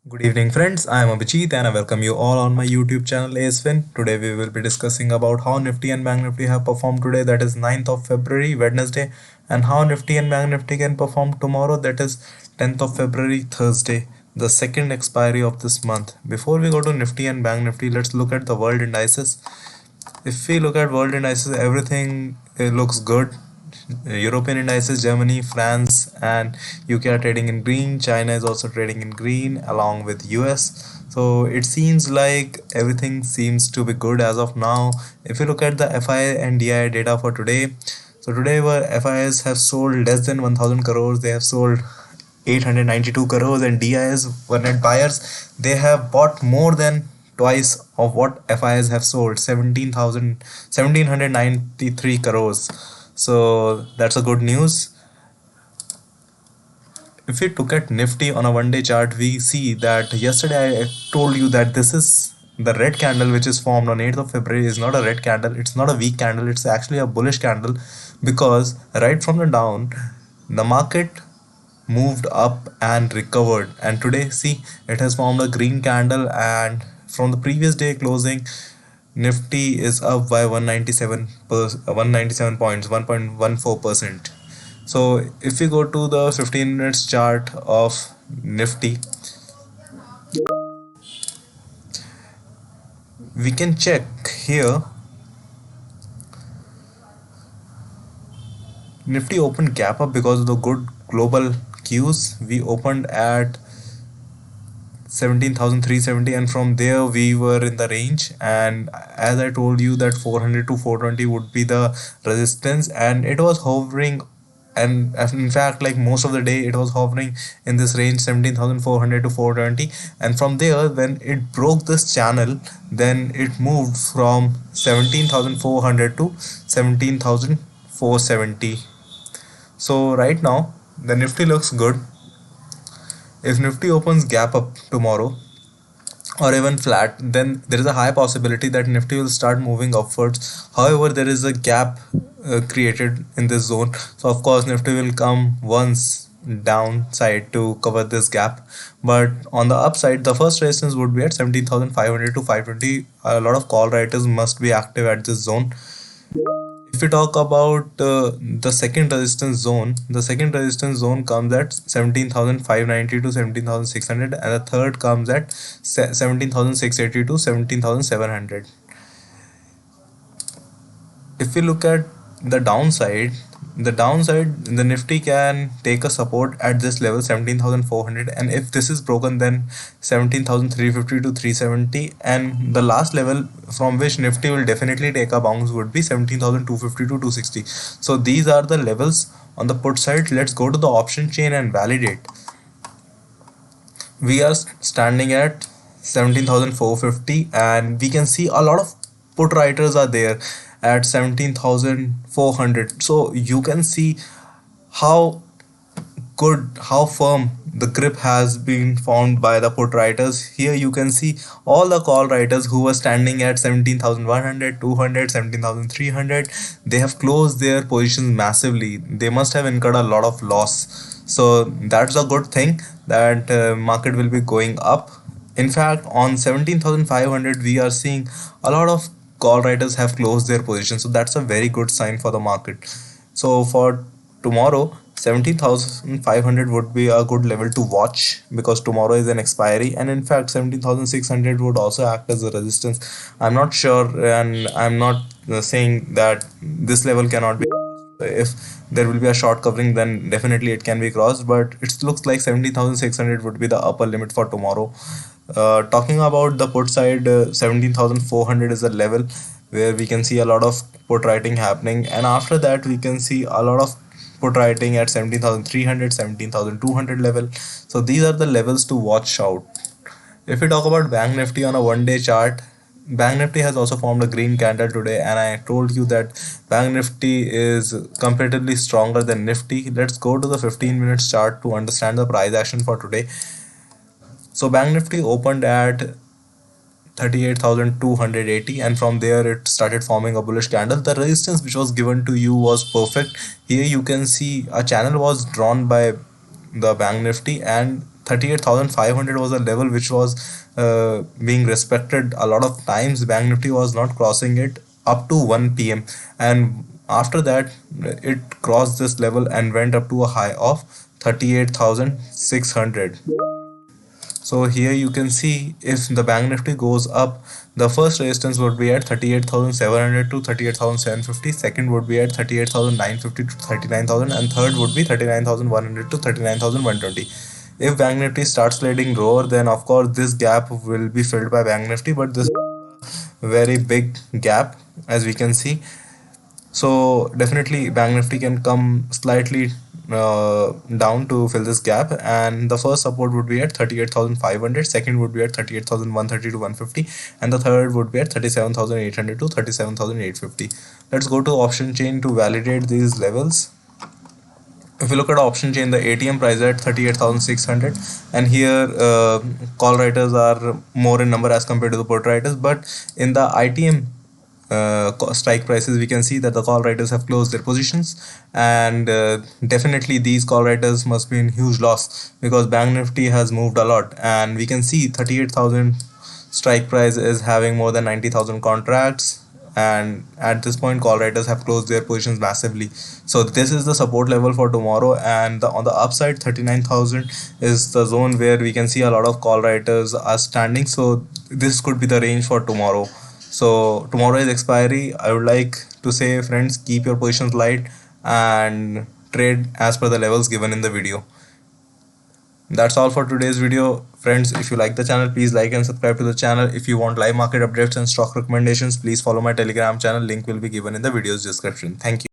Good evening friends, I am Abhijit and I welcome you all on my YouTube channel ASFin. Today we will be discussing about how Nifty and Bank Nifty have performed today, that is 9th of February, Wednesday, and how Nifty and Bank Nifty can perform tomorrow, that is 10th of February, Thursday, the second expiry of this month. Before we go to Nifty and Bank Nifty, let's look at the world indices. If we look at world indices, everything looks good. European indices, Germany, France, and UK are trading in green. China is also trading in green along with US. So it seems like everything seems to be good as of now. If you look at the FI and DI data for today, so today where FIs have sold less than 1000 crores, they have sold 892 crores, and DIs were net buyers. They have bought more than twice of what FIs have sold, 1793 crores. So that's a good news. If we look at Nifty on a one-day chart, we see that yesterday I told you that this is the red candle which is formed on 8th of February is not a red candle, it's not a weak candle, it's actually a bullish candle, because right from the down the market moved up and recovered, and today see it has formed a green candle, and from the previous day closing Nifty is up by 197 points, 1.14%. So if we go to the 15 minutes chart of Nifty, we can check here. Nifty opened gap up because of the good global cues. We opened at 17,370, and from there we were in the range, and as I told you that 400 to 420 would be the resistance, and it was hovering, and in fact like most of the day it was hovering in this range 17,400 to 420, and from there when it broke this channel, then it moved from 17,400 to 17,470. So right now the Nifty looks good. If Nifty opens gap up tomorrow or even flat, then there is a high possibility that Nifty will start moving upwards. However, there is a gap created in this zone, so of course Nifty will come once downside to cover this gap, but on the upside the first resistance would be at 17,500 to 520. A lot of call writers must be active at this zone. If we talk about the second resistance zone comes at 17,590 to 17,600, and the third comes at 17,680 to 17,700. If we look at the downside, the Nifty can take a support at this level 17,400, and if this is broken, then 17,350 to 370, and the last level from which Nifty will definitely take a bounce would be 17,250 to 260. So these are the levels on the put side. Let's go to the option chain and validate. We are standing at 17,450, and we can see a lot of put writers are there at 17,400. So you can see how good, how firm the grip has been formed by the put writers. Here you can see all the call writers who were standing at 17,100, 200, 17,300. They have closed their positions massively. They must have incurred a lot of loss. So that's a good thing that market will be going up. In fact, on 17,500 we are seeing a lot of call writers have closed their position, so that's a very good sign for the market. So for tomorrow 17,500 would be a good level to watch, because tomorrow is an expiry, and in fact 17,600 would also act as a resistance. I'm not sure, and I'm not saying that this level cannot be. If there will be a short covering, then definitely it can be crossed, but it looks like 17,600 would be the upper limit for tomorrow. Talking about the put side, 17,400 is a level where we can see a lot of put writing happening, and after that we can see a lot of put writing at 17,300, 17,200 level. So these are the levels to watch out. If we talk about Bank Nifty on a one-day chart, Bank Nifty has also formed a green candle today, and I told you that Bank Nifty is comparatively stronger than Nifty. Let's go to the 15 minutes chart to understand the price action for today. So Bank Nifty opened at 38,280, and from there it started forming a bullish candle. The resistance which was given to you was perfect. Here you can see a channel was drawn by the Bank Nifty, and 38,500 was a level which was being respected a lot of times. Bank Nifty was not crossing it up to 1 p.m. and after that it crossed this level and went up to a high of 38,600. So here you can see if the Bank Nifty goes up, the first resistance would be at 38,700 to 38,750, second would be at 38,950 to 39,000, and third would be 39,100 to 39,120. If Bank Nifty starts sliding lower, then of course this gap will be filled by Bank Nifty, but this very big gap as we can see. So definitely Bank Nifty can come slightly down to fill this gap, and the first support would be at 38,500, second would be at 38,130 to 150, and the third would be at 37,800 to 37,850. Let's go to option chain to validate these levels. If you look at option chain, the ATM price at 38,600, and here call writers are more in number as compared to the put writers, but in the ITM strike prices we can see that the call writers have closed their positions, and definitely these call writers must be in huge loss because Bank Nifty has moved a lot, and we can see 38,000 strike price is having more than 90,000 contracts, and at this point call writers have closed their positions massively. So this is the support level for tomorrow, and on the upside 39,000 is the zone where we can see a lot of call writers are standing. So this could be the range for tomorrow. So tomorrow is expiry. I would like to say, friends, keep your positions light and trade as per the levels given in the video. That's all for today's video. Friends, if you like the channel, please like and subscribe to the channel. If you want live market updates and stock recommendations, please follow my Telegram channel. Link will be given in the video's description. Thank you.